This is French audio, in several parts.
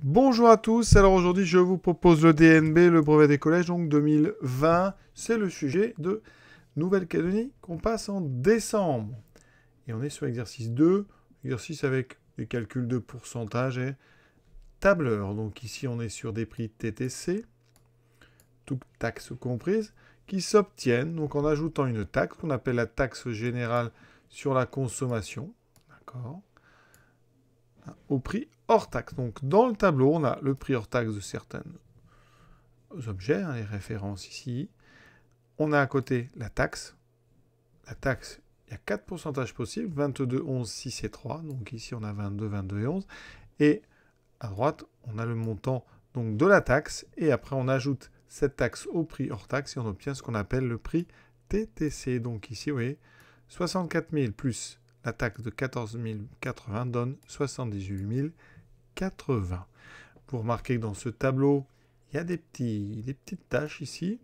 Bonjour à tous, alors aujourd'hui je vous propose le DNB, le brevet des collèges, donc 2020. C'est le sujet de Nouvelle-Calédonie qu'on passe en décembre. Et on est sur exercice 2, exercice avec des calculs de pourcentage et tableur. Donc ici on est sur des prix TTC, toutes taxes comprises, qui s'obtiennent donc en ajoutant une taxe qu'on appelle la taxe générale sur la consommation. D'accord, au prix hors taxe. Donc dans le tableau, on a le prix hors taxe de certains objets, les références ici. On a à côté la taxe. La taxe, il y a 4 pourcentages possibles, 22, 11, 6 et 3. Donc ici, on a 22, 22 et 11. Et à droite, on a le montant donc, de la taxe. Et après, on ajoute cette taxe au prix hors taxe et on obtient ce qu'on appelle le prix TTC. Donc ici, vous voyez, 64 000 plus la taxe de 14 080 donne 78 080. Vous remarquez que dans ce tableau, il y a des petites tâches ici.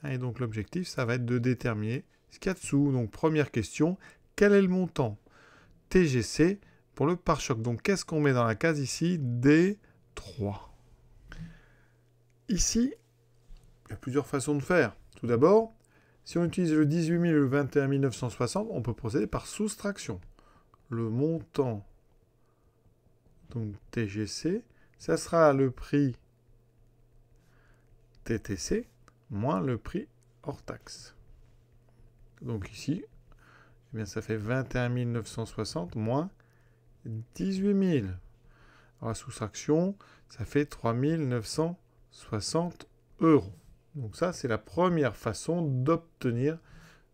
Et donc l'objectif, ça va être de déterminer ce qu'il y a dessous. Donc première question, quel est le montant TGC pour le pare-choc? Donc qu'est-ce qu'on met dans la case ici? D3. Ici, il y a plusieurs façons de faire. Tout d'abord, si on utilise le 18 000 et le 21 960, on peut procéder par soustraction. Le montant donc TGC, ça sera le prix TTC moins le prix hors taxe. Donc ici, eh bien, ça fait 21 960 moins 18 000. Alors la soustraction, ça fait 3 960 euros. Donc ça, c'est la première façon d'obtenir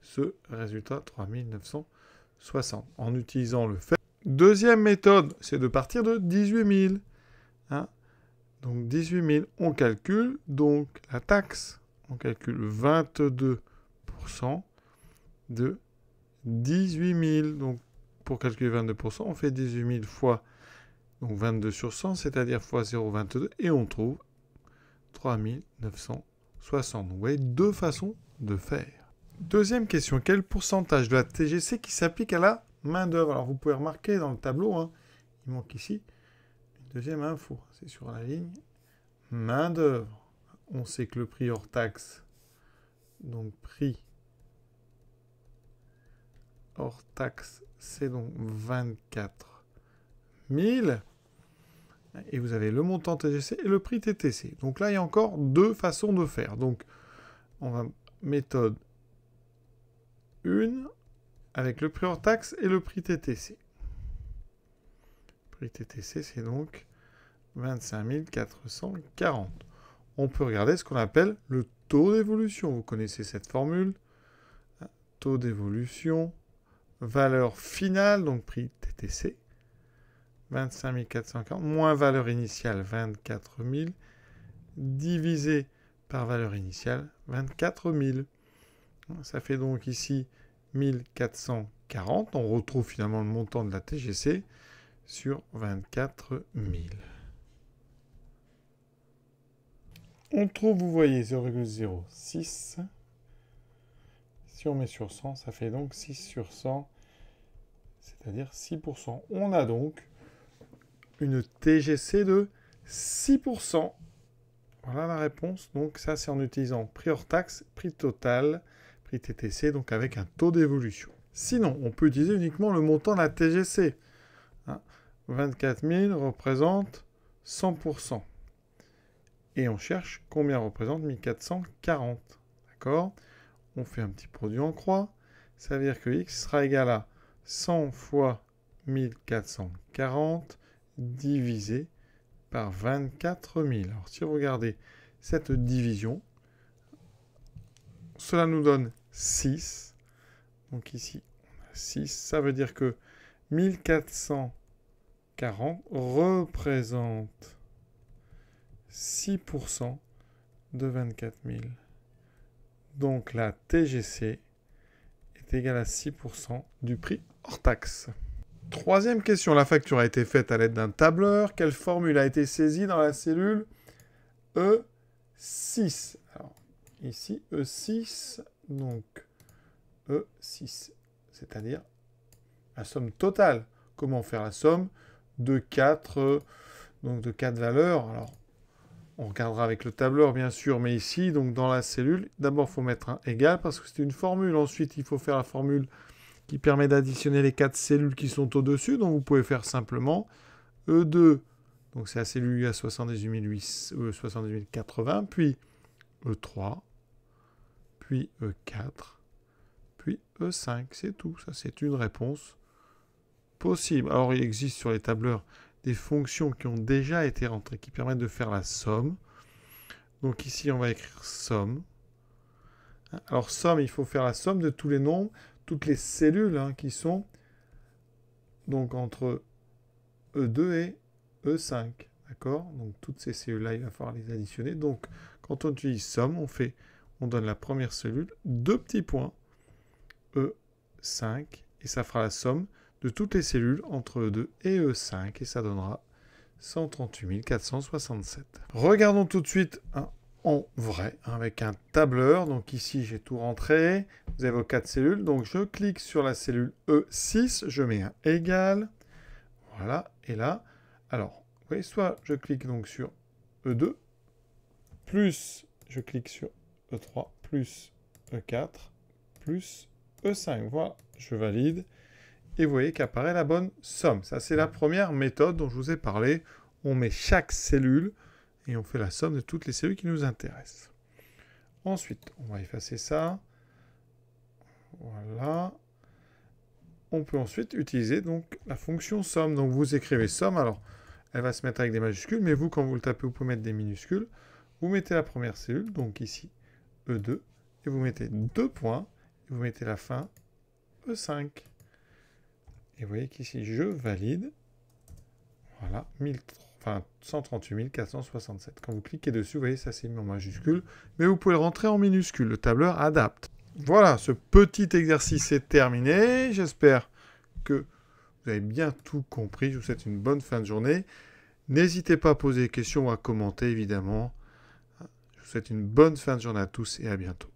ce résultat 3 960 en utilisant le fait. Deuxième méthode, c'est de partir de 18 000. Donc 18 000, on calcule. Donc la taxe, on calcule 22% de 18 000. Donc pour calculer 22%, on fait 18 000 fois donc 22 sur 100, c'est-à-dire fois 0,22, et on trouve 3 960. Donc vous voyez, deux façons de faire. Deuxième question, quel pourcentage de la TGC qui s'applique à la main-d'œuvre? Alors vous pouvez remarquer dans le tableau, il manque ici une deuxième info, c'est sur la ligne main-d'œuvre. On sait que le prix hors taxe, donc prix hors taxe, c'est donc 24 000. Et vous avez le montant TGC et le prix TTC. Donc là, il y a encore deux façons de faire. Donc, on va méthode 1 avec le prix hors taxe et le prix TTC. Le prix TTC, c'est donc 25 440. On peut regarder ce qu'on appelle le taux d'évolution. Vous connaissez cette formule. Taux d'évolution, valeur finale, donc prix TTC. 25 440 moins valeur initiale 24 000 divisé par valeur initiale 24 000. Ça fait donc ici 1440. On retrouve finalement le montant de la TGC sur 24 000. On trouve, vous voyez, 0,06. Si on met sur 100, ça fait donc 6 sur 100, c'est-à-dire 6%. On a donc une TGC de 6%. Voilà la réponse. Donc ça, c'est en utilisant prix hors taxe, prix total, prix TTC, donc avec un taux d'évolution. Sinon, on peut utiliser uniquement le montant de la TGC. 24 000 représente 100%. Et on cherche combien représente 1440. D'accord? On fait un petit produit en croix. Ça veut dire que x sera égal à 100 fois 1440 divisé par 24 000. Alors si vous regardez cette division, cela nous donne 6. Donc ici, on a 6. Ça veut dire que 1440 représente 6% de 24 000. Donc la TGC est égale à 6% du prix hors taxe. Troisième question, la facture a été faite à l'aide d'un tableur. Quelle formule a été saisie dans la cellule E6? Alors, ici, E6, donc E6, c'est-à-dire la somme totale. Comment faire la somme de 4 donc de 4 valeurs. Alors, on regardera avec le tableur, bien sûr, mais ici, donc dans la cellule, d'abord, il faut mettre un égal parce que c'est une formule. Ensuite, il faut faire la formule qui permet d'additionner les 4 cellules qui sont au-dessus. Donc, vous pouvez faire simplement E2, donc c'est la cellule à 78 080, puis E3, puis E4, puis E5. C'est tout. Ça, c'est une réponse possible. Alors, il existe sur les tableurs des fonctions qui ont déjà été rentrées, qui permettent de faire la somme. Donc ici, on va écrire somme. Alors, somme, il faut faire la somme de tous les nombres, toutes les cellules qui sont donc entre E2 et E5. D'accord? Donc, toutes ces cellules-là, il va falloir les additionner. Donc, quand on utilise somme, on donne la première cellule, 2 petits points, E5, et ça fera la somme de toutes les cellules entre E2 et E5, et ça donnera 138 467. Regardons tout de suite en vrai, avec un tableur. Donc ici, j'ai tout rentré. Vous avez vos 4 cellules. Donc je clique sur la cellule E6, je mets un égal. Voilà, et là, alors, vous voyez, soit je clique donc sur E2, plus je clique sur E3, plus E4, plus E5. Voilà, je valide. Et vous voyez qu'apparaît la bonne somme. Ça, c'est la première méthode dont je vous ai parlé. On met chaque cellule et on fait la somme de toutes les cellules qui nous intéressent. Ensuite, on va effacer ça. Voilà. On peut ensuite utiliser donc la fonction somme. Donc vous écrivez somme. Alors, elle va se mettre avec des majuscules, mais vous, quand vous le tapez, vous pouvez mettre des minuscules. Vous mettez la première cellule, donc ici, E2, et vous mettez 2 points, et vous mettez la fin, E5. Et vous voyez qu'ici, je valide. Voilà, 138 467. Quand vous cliquez dessus, vous voyez, ça c'est mis en majuscule. Mais vous pouvez le rentrer en minuscule. Le tableur adapte. Voilà, ce petit exercice est terminé. J'espère que vous avez bien tout compris. Je vous souhaite une bonne fin de journée. N'hésitez pas à poser des questions ou à commenter, évidemment. Je vous souhaite une bonne fin de journée à tous et à bientôt.